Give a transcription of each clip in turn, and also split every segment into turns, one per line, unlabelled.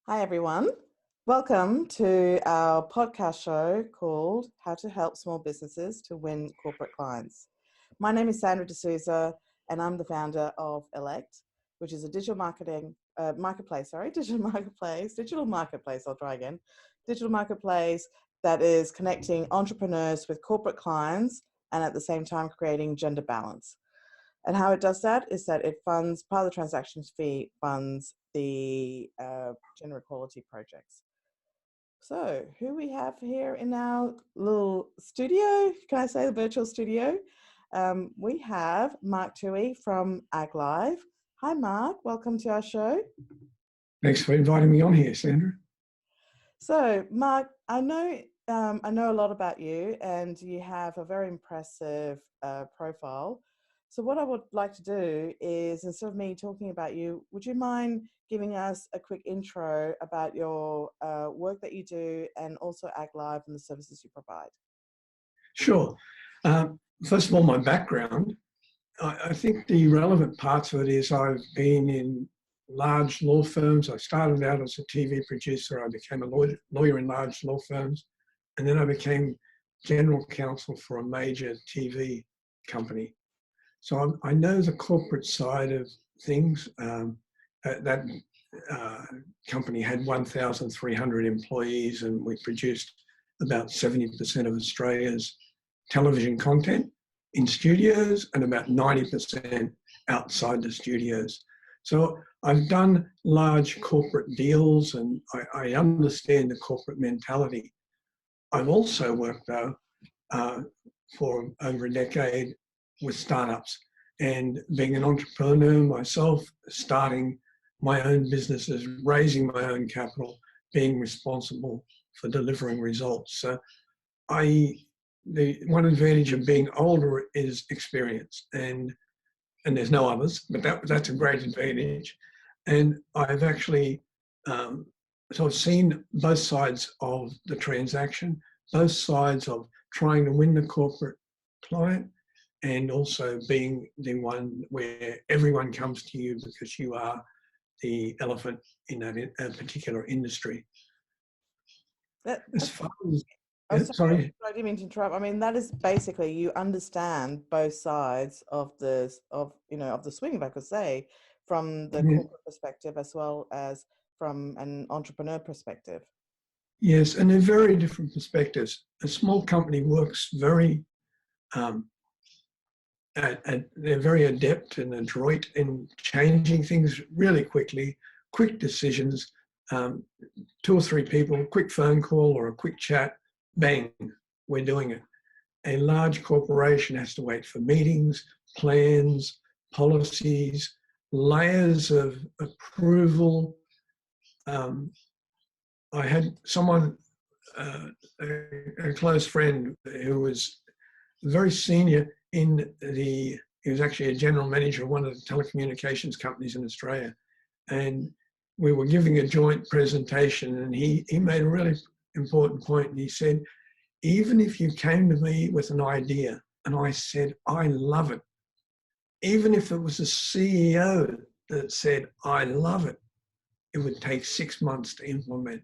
Hi, everyone. Welcome to our podcast show called How to Help Small Businesses to Win Corporate Clients. My name is Sandra D'Souza, and I'm the founder of Ellect, which is a digital marketing marketplace, digital marketplace that is connecting entrepreneurs with corporate clients and at the same time creating gender balance. And how it does that is that it funds, part of the transactions fee funds the gender equality projects. So who we have here in our little studio, can I say the virtual studio? We have Mark Toohey from Aglive. Hi, Mark. Welcome to our show.
Thanks for inviting me on here, Sandra.
So, Mark, I know a lot about you, and you have a very impressive profile. So what I would like to do is, instead of me talking about you, would you mind giving us a quick intro about your work that you do and also Aglive and the services you provide?
Sure. First of all, my background. I think the relevant parts of it is I've been in large law firms. I started out as a TV producer. I became a lawyer in large law firms. And then I became General Counsel for a major TV company. So I know the corporate side of things. That company had 1,300 employees, and we produced about 70% of Australia's television content in studios and about 90% outside the studios. So I've done large corporate deals, and I understand the corporate mentality. I've also worked, though, for over a decade with startups, and being an entrepreneur myself, starting my own businesses, raising my own capital, being responsible for delivering results. So the one advantage of being older is experience, and there's no others, but that's a great advantage. And I've actually, so I've seen both sides of the transaction, both sides of trying to win the corporate client, and also being the one where everyone comes to you because you are the elephant in that particular industry. As far as,
sorry, I didn't mean to interrupt. I mean, that is basically, you understand both sides of the swing, if I could say, from the corporate perspective as well as from an entrepreneur perspective.
Yes, and they're very different perspectives. A small company works very they're very adept and adroit in changing things really quickly, quick decisions, 2 or 3 people, quick phone call or a quick chat, bang, we're doing it. A large corporation has to wait for meetings, plans, policies, layers of approval. I had someone, a close friend who was very senior he was actually a general manager of one of the telecommunications companies in Australia. And we were giving a joint presentation, and he made a really important point. And he said, even if you came to me with an idea and I said, I love it, even if it was a CEO that said, I love it, it would take 6 months to implement.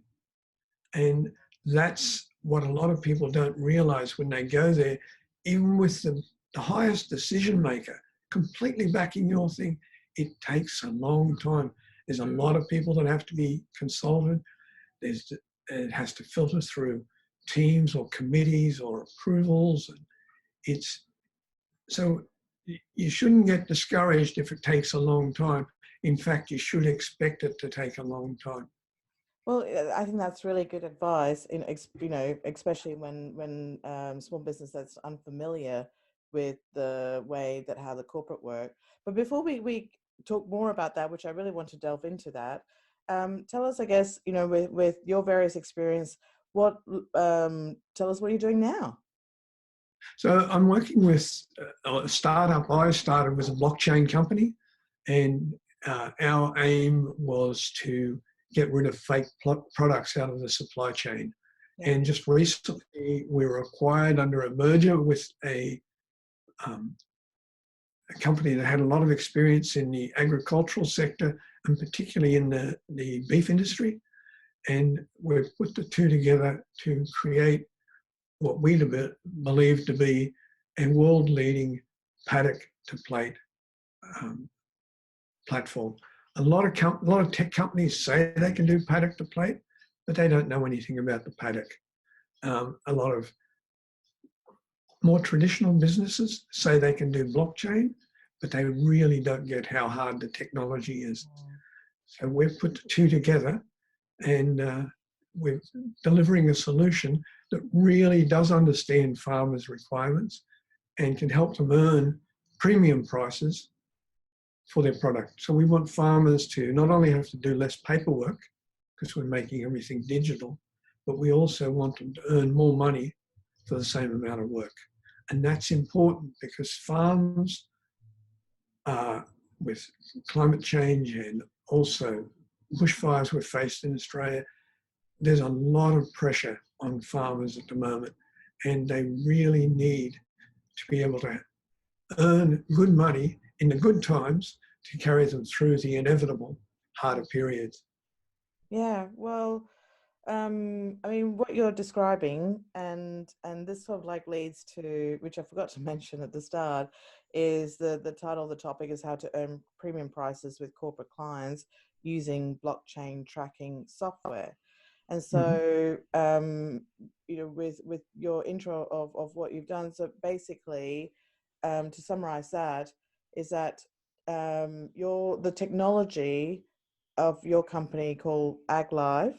And that's what a lot of people don't realize when they go there. Even with the highest decision maker completely backing your thing, it takes a long time. There's a lot of people that have to be consulted. It has to filter through teams or committees or approvals. So you shouldn't get discouraged if it takes a long time. In fact, you should expect it to take a long time.
Well, I think that's really good advice, especially when small business that's unfamiliar with the way that how the corporate work. But before we talk more about that, which I really want to delve into that, tell us, I guess, with your various experience, tell us what you're doing now.
So I'm working with a startup. I started with a blockchain company, and our aim was to get rid of fake products out of the supply chain. Yeah. And just recently, we were acquired under a merger with a company that had a lot of experience in the agricultural sector, and particularly in the beef industry. And we've put the two together to create what we believe to be a world-leading paddock to plate platform. A lot of tech companies say they can do paddock to plate, but they don't know anything about the paddock. A lot of more traditional businesses say they can do blockchain, but they really don't get how hard the technology is. So we've put the two together, and we're delivering a solution that really does understand farmers' requirements and can help them earn premium prices for their product. So we want farmers to not only have to do less paperwork, because we're making everything digital, but we also want them to earn more money for the same amount of work. And that's important because farms, with climate change and also bushfires we've faced in Australia, there's a lot of pressure on farmers at the moment, and they really need to be able to earn good money in the good times to carry them through the inevitable harder periods.
Yeah, well, I mean, what you're describing, and this sort of like leads to, which I forgot to mention at the start, is the title of the topic is how to earn premium prices with corporate clients using blockchain tracking software. And so, with your intro of what you've done, so basically, to summarize that, is that the technology of your company called Aglive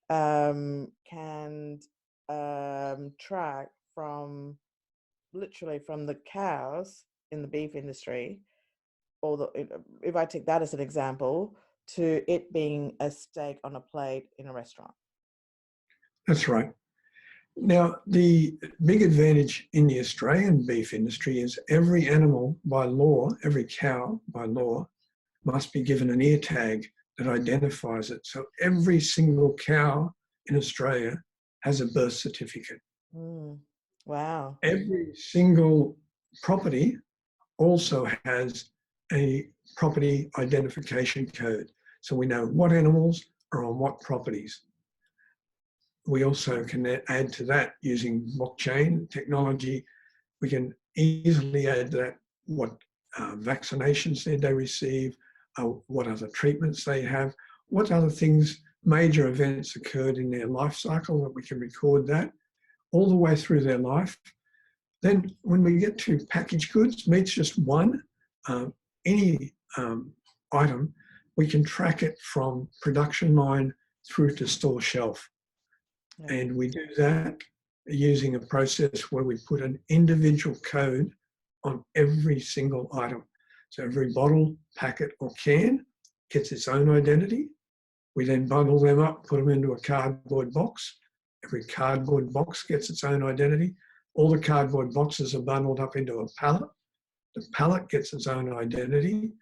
can track from literally from the cows in the beef industry, or if I take that as an example, to it being a steak on a plate in a restaurant.
That's right. Now, the big advantage in the Australian beef industry is every animal by law, every cow by law, must be given an ear tag that identifies it. So every single cow in Australia has a birth certificate.
Wow.
Every single property also has a property identification code. So we know what animals are on what properties. We also can add to that using blockchain technology. We can easily add to that what vaccinations did they receive, what other treatments they have, what other things, major events occurred in their life cycle that we can record that all the way through their life. Then when we get to packaged goods, meat's just one, any item, we can track it from production line through to store shelf.
Yeah.
And we do that using a process where we put an individual code on every single item. So every bottle, packet, or can gets its own identity. We then bundle them up, put them into a cardboard box. Every cardboard box gets its own identity. All the cardboard boxes are bundled up into a pallet. The pallet gets its own identity,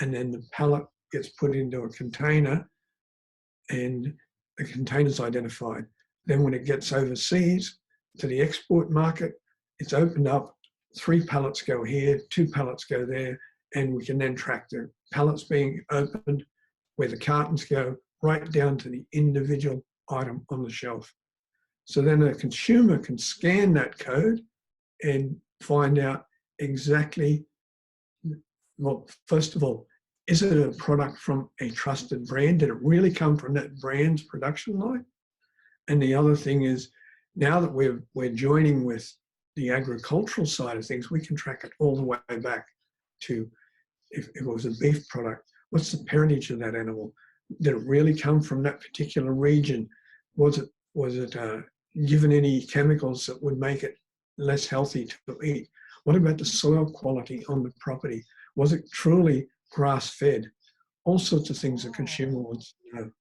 and then the pallet gets put into a container, and the container's identified. Then when it gets overseas to the export market, it's opened up. 3 pallets go here, 2 pallets go there, and we can then track the pallets being opened, where the cartons go, right down to the individual item on the shelf. So then a consumer can scan that code and find out exactly, well, first of all, is it a product from a trusted brand? Did it really come from that brand's production line? And the other thing is, now that we're joining with the agricultural side of things, we can track it all the way back to, if it was a beef product, what's the parentage of that animal? Did it really come from that particular region? Was it given any chemicals that would make it less healthy to eat? What about the soil quality on the property? Was it truly grass-fed? All sorts of things a consumer wants to know.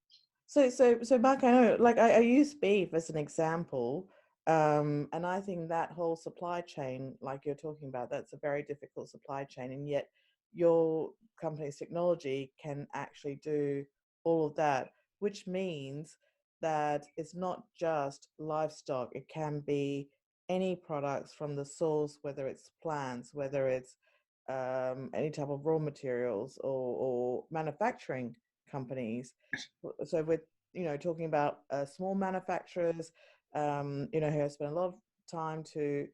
So Mark, I know, like I use beef as an example, and I think that whole supply chain, like you're talking about, that's a very difficult supply chain, and yet your company's technology can actually do all of that, which means that it's not just livestock; it can be any products from the source, whether it's plants, whether it's any type of raw materials or manufacturing companies. So with talking about small manufacturers, who have spent a lot of time to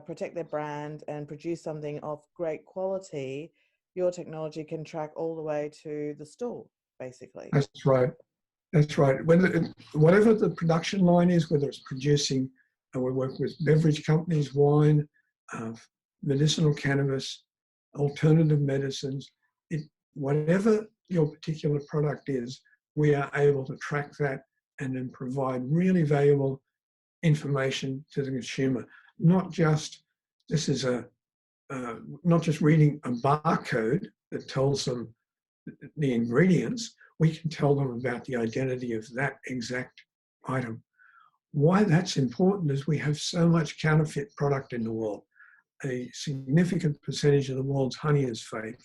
protect their brand and produce something of great quality, your technology can track all the way to the store, basically.
That's right. That's right. Whatever the production line is, whether it's producing, we work with beverage companies, wine, medicinal cannabis, alternative medicines, whatever your particular product is, we are able to track that and then provide really valuable information to the consumer. Not just not just reading a barcode that tells them the ingredients, we can tell them about the identity of that exact item. Why that's important is we have so much counterfeit product in the world. A significant percentage of the world's honey is fake.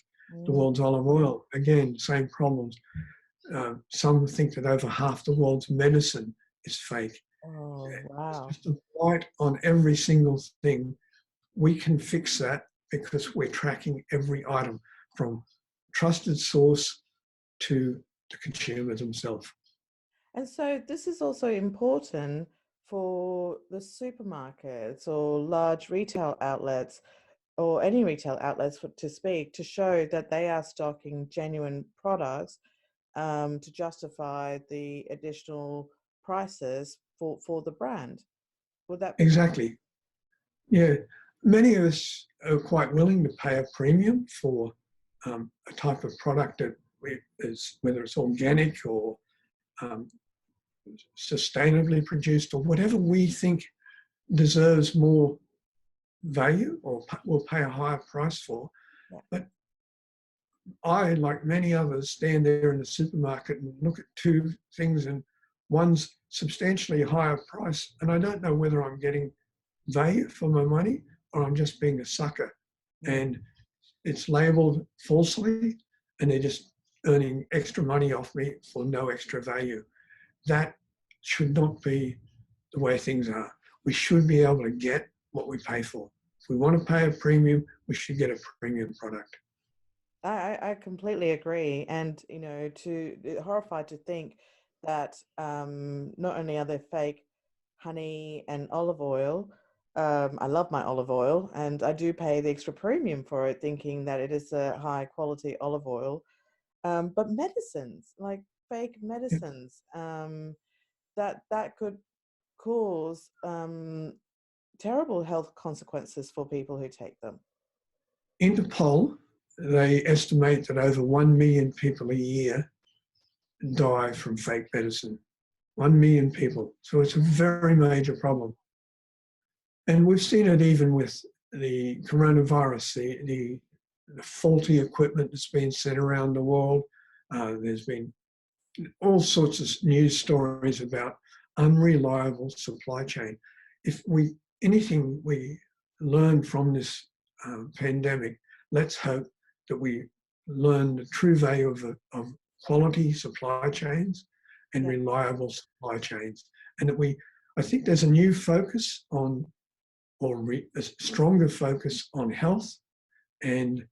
The world's olive oil, again, same problems. Some think that over half the world's medicine is fake.
Oh, wow.
It's just a blight on every single thing. We can fix that because we're tracking every item from trusted source to the consumer themselves.
And so this is also important for the supermarkets or large retail outlets, or any retail outlets to show that they are stocking genuine products, to justify the additional prices for the brand. Would that be
Exactly? Yeah, many of us are quite willing to pay a premium for a type of product that is, whether it's organic or sustainably produced or whatever we think deserves more value or will pay a higher price for.
Yeah.
But I, like many others, stand there in the supermarket and look at two things, and one's substantially higher price, and I don't know whether I'm getting value for my money or I'm just being a sucker. And it's labeled falsely, and they're just earning extra money off me for no extra value. That should not be the way things are. We should be able to get what we pay for. If we want to pay a premium, we should get a premium product.
I completely agree, and horrified to think that not only are there fake honey and olive oil. I love my olive oil, and I do pay the extra premium for it, thinking that it is a high quality olive oil. But medicines, like fake medicines, that could cause terrible health consequences for people who take them.
Interpol, they estimate that over 1 million people a year die from fake medicine. 1 million people. So it's a very major problem. And we've seen it even with the coronavirus, the faulty equipment that's been sent around the world. There's been all sorts of news stories about unreliable supply chain. If anything we learn from this pandemic, let's hope that we learn the true value of quality supply chains and reliable supply chains. And that I think there's a new focus on, a stronger focus on health, and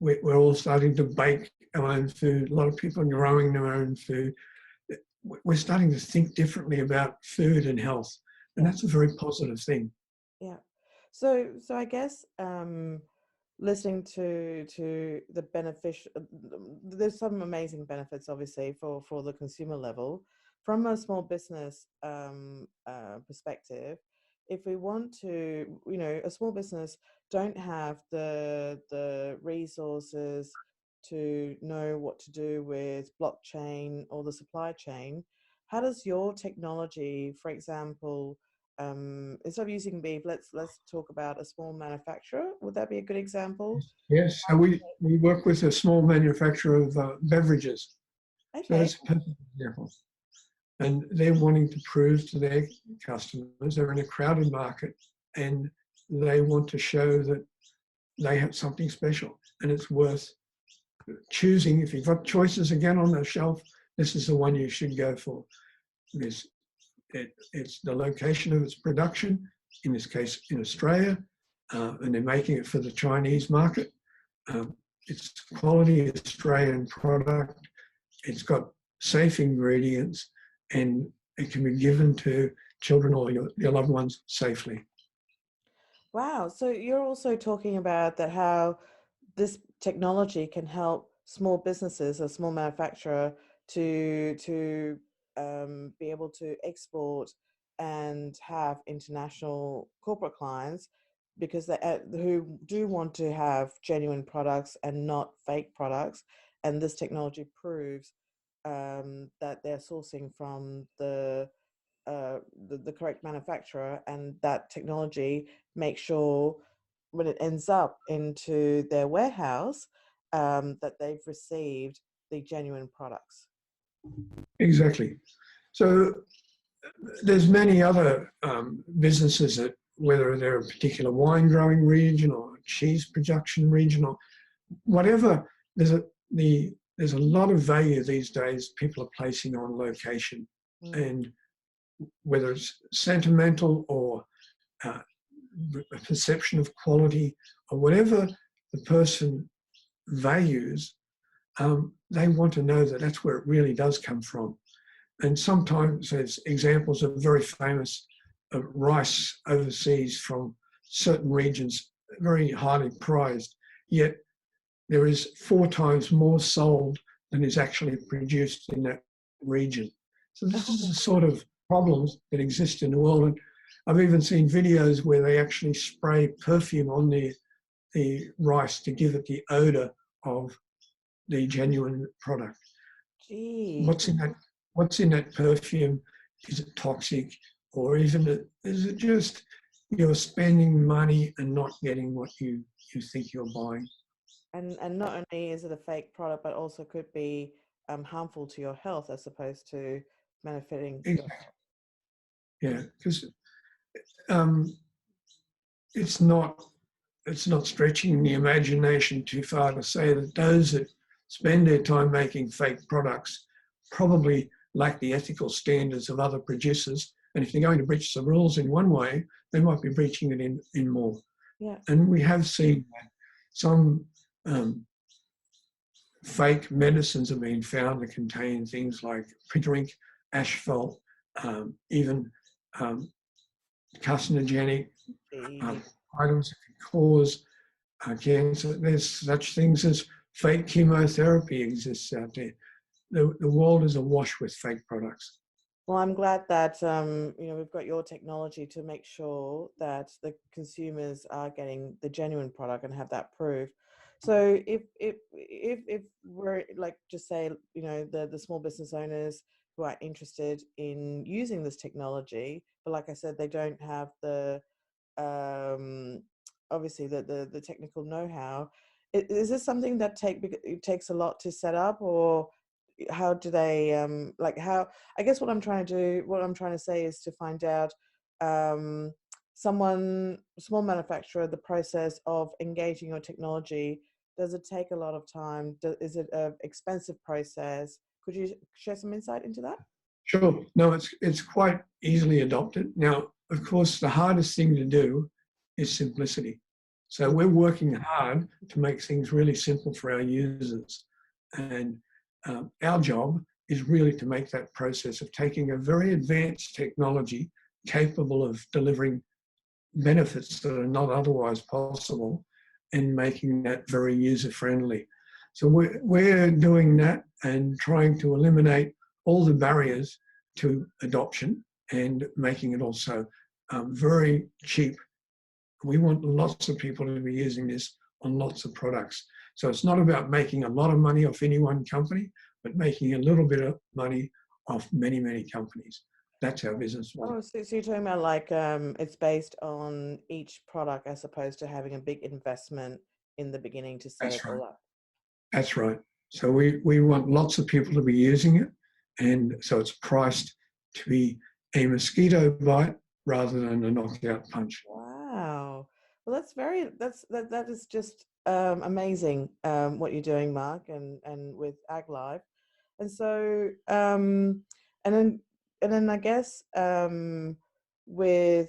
we're all starting to bake our own food. A lot of people are growing their own food. We're starting to think differently about food and health, and that's a very positive thing.
Yeah. So I guess listening to the there's some amazing benefits, obviously, for the consumer level. From a small business perspective, if we want to, a small business don't have the resources to know what to do with blockchain or the supply chain, how does your technology, for example, instead of using beef, let's talk about a small manufacturer. Would that be a good example?
Yes, so we work with a small manufacturer of beverages.
Okay.
So that's a perfect example. And they're wanting to prove to their customers they're in a crowded market, and they want to show that they have something special, and it's worth choosing. If you've got choices again on the shelf, this is the one you should go for. It's the location of its production, in this case in Australia, and they're making it for the Chinese market. It's quality Australian product. It's got safe ingredients, and it can be given to children or your loved ones safely.
Wow. So you're also talking about that how this technology can help small businesses, a small manufacturer, to be able to export and have international corporate clients because they who do want to have genuine products and not fake products, and this technology proves that they're sourcing from the correct manufacturer, and that technology makes sure when it ends up into their warehouse that they've received the genuine products.
Exactly. So there's many other businesses that, whether they're a particular wine growing region or cheese production region or whatever, there's a lot of value these days people are placing on location, and whether it's sentimental or a perception of quality or whatever the person values, they want to know that that's where it really does come from. And sometimes there's examples of very famous rice overseas from certain regions, very highly prized, yet there is 4 times more sold than is actually produced in that region. So this is the sort of problems that exist in the world. And I've even seen videos where they actually spray perfume on the rice to give it the odor of the genuine product.
Gee.
What's in that perfume? Is it toxic, or even is it just you're spending money and not getting what you think you're buying?
And not only is it a fake product, but also could be harmful to your health as opposed to benefiting your health.
Yeah, because um, it's not stretching the imagination too far to say that those that spend their time making fake products probably lack the ethical standards of other producers. And if they're going to breach the rules in one way, they might be breaching it in more.
Yeah.
And we have seen some fake medicines have been found that contain things like drink, asphalt, even carcinogenic items that can cause cancer. There's such things as fake chemotherapy exists out there. The world is awash with fake products.
Well, I'm glad that we've got your technology to make sure that the consumers are getting the genuine product and have that proof. So if we're like, just say, the small business owners who are interested in using this technology, but like I said, they don't have the obviously the technical know-how. Is this something that it takes a lot to set up, or how do they how, I guess what I'm trying to say is to find out small manufacturer, the process of engaging your technology, does it take a lot of time? Is it an expensive process? Could you share some insight into that?
Sure. No, it's quite easily adopted. Now, of course, the hardest thing to do is simplicity. So we're working hard to make things really simple for our users. And our job is really to make that process of taking a very advanced technology capable of delivering benefits that are not otherwise possible and making that very user-friendly. So we're doing that and trying to eliminate all the barriers to adoption and making it also very cheap. We want lots of people to be using this on lots of products. So it's not about making a lot of money off any one company, but making a little bit of money off many, many companies. That's our business model.
Oh, so you're talking about like it's based on each product as opposed to having a big investment in the beginning to set it all up.
That's right. So we want lots of people to be using it, and so it's priced to be a mosquito bite rather than a knockout punch.
Wow. Well, that is just amazing what you're doing, Mark, and with Aglive. And so and then I guess with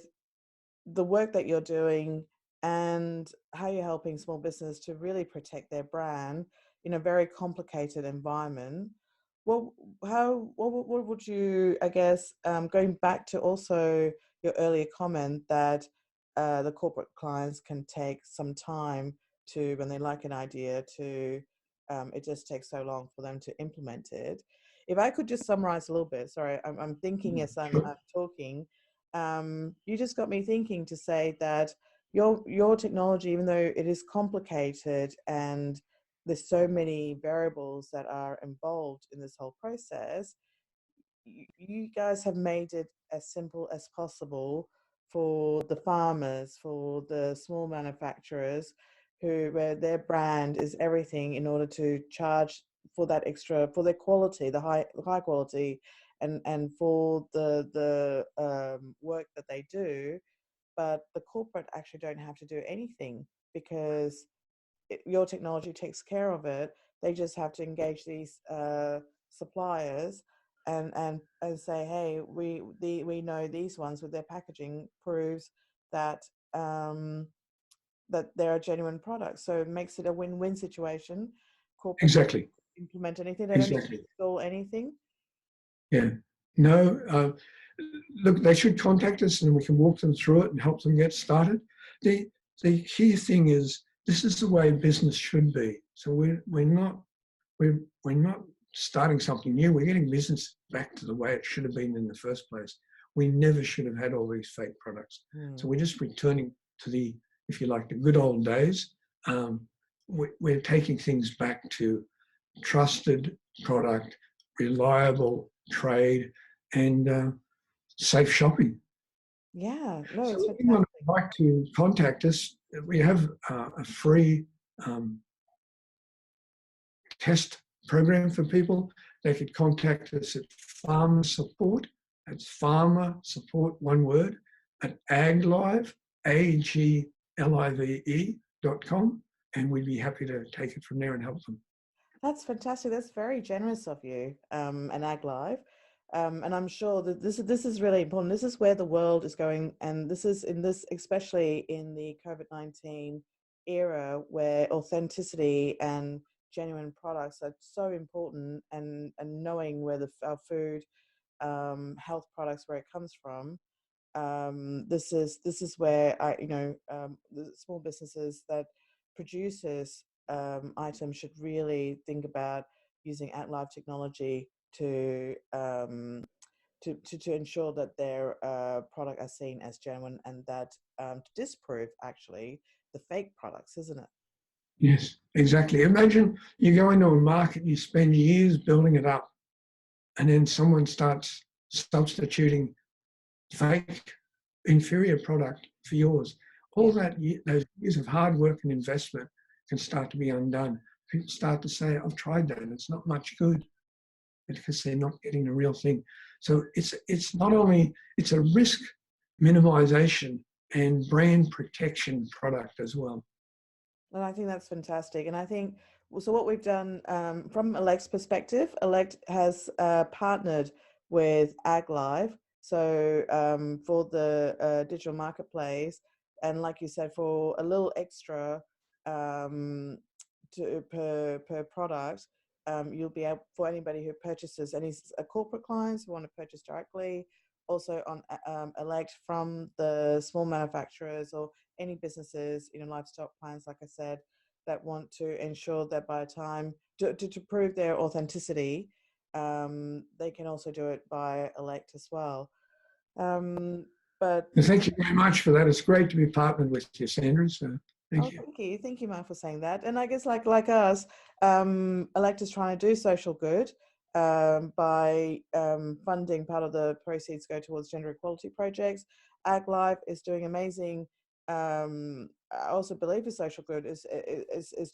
the work that you're doing and how you're helping small business to really protect their brand in a very complicated environment, Well, what would you, I guess, going back to also your earlier comment that the corporate clients can take some time to, when they like an idea, to, it just takes so long for them to implement it. If I could just summarize a little bit, sorry, I'm thinking as
Sure.
I'm talking, you just got me thinking to say that your technology, even though it is complicated and there's so many variables that are involved in this whole process, you guys have made it as simple as possible for the farmers, for the small manufacturers, where their brand is everything, in order to charge for that extra, for their quality, the high quality, and for the work that they do. But the corporate actually don't have to do anything, because your technology takes care of it. They just have to engage these suppliers, and say, hey, we know these ones with their packaging proves that that they're a genuine product. So it makes it a win-win situation. Corporate don't
Exactly.
implement anything. They don't need to
Exactly.
install anything.
Yeah. No, look, they should contact us and we can walk them through it and help them get started. The the key thing is this is the way business should be. So we're not starting something new. We're getting business back to the way it should have been in the first place. We never should have had all these fake products. So we're just returning to the, if you like, the good old days. We're taking things back to trusted product, reliable trade, and safe shopping.
Yeah, no,
So
it's
if anyone
fantastic.
would like to contact us, we have a free test program for people. They could contact us at Farmer Support. That's Farmer Support, one word, at Aglive, AGLIVE.com, and we'd be happy to take it from there and help them.
That's fantastic. That's very generous of you, and Aglive. And I'm sure that this is really important. This is where the world is going, and this is in this, especially in the COVID-19 era, where authenticity and genuine products are so important, and knowing where our food, health products, where it comes from. This is where the small businesses that produces items should really think about using at-live technology to ensure that their product are seen as genuine, and that to disprove actually the fake products, isn't it?
Yes, exactly. Imagine you go into a market, you spend years building it up, and then someone starts substituting fake inferior product for yours. All
Yeah.
that those years of hard work and investment can start to be undone. People start to say, "I've tried that; it's not much good," because they're not getting the real thing. So it's not only it's a risk minimization and brand protection product as well.
And I think that's fantastic. And I think, so what we've done, from Elect's perspective, Elect has partnered with Aglive. So for the digital marketplace, and like you said, for a little extra, per product, you'll be able, for anybody who purchases, any corporate clients who want to purchase directly, also on Elect, from the small manufacturers, or any businesses, livestock plants, like I said, that want to ensure that by the time to prove their authenticity, they can also do it by Elect as well. Um, but
And thank you very much for that. It's great to be partnered with you, Sandra. So thank
Oh,
you.
thank you, Mark, for saying that. And I guess, like us, Elect is trying to do social good, by funding. Part of the proceeds go towards gender equality projects. Aglive is doing amazing. I also believe is social good is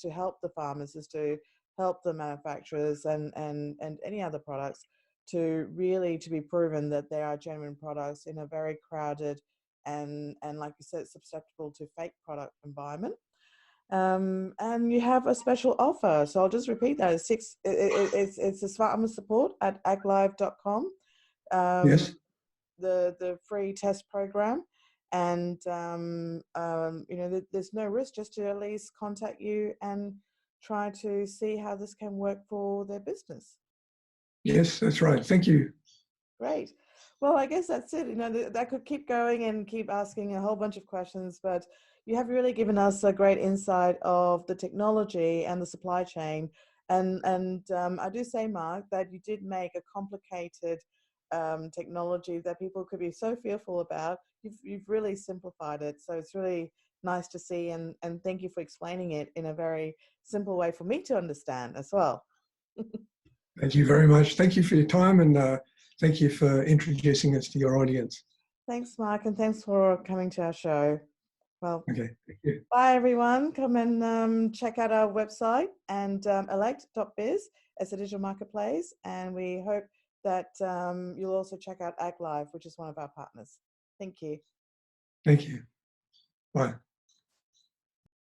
to help the farmers, is to help the manufacturers, and any other products, to really to be proven that they are genuine products in a very crowded and like you said, susceptible to fake product environment. And you have a special offer. So I'll just repeat that. It's a farmer support at aglive.com.
Yes.
The free test program. And there's no risk, just to at least contact you and try to see how this can work for their business.
Yes, that's right. Thank you.
Great. Well, I guess that's it. You know, that could keep going and keep asking a whole bunch of questions, but you have really given us a great insight of the technology and the supply chain. And I do say, Mark, that you did make a complicated technology that people could be so fearful about. You've really simplified it. So it's really nice to see, and thank you for explaining it in a very simple way for me to understand as well.
Thank you very much. Thank you for your time, and thank you for introducing us to your audience.
Thanks, Mark, and thanks for coming to our show. Well,
Okay, thank you.
bye, everyone. Come and check out our website and Ellect.biz as a digital marketplace. And we hope that you'll also check out Aglive, which is one of our partners. Thank you.
Thank you. Bye.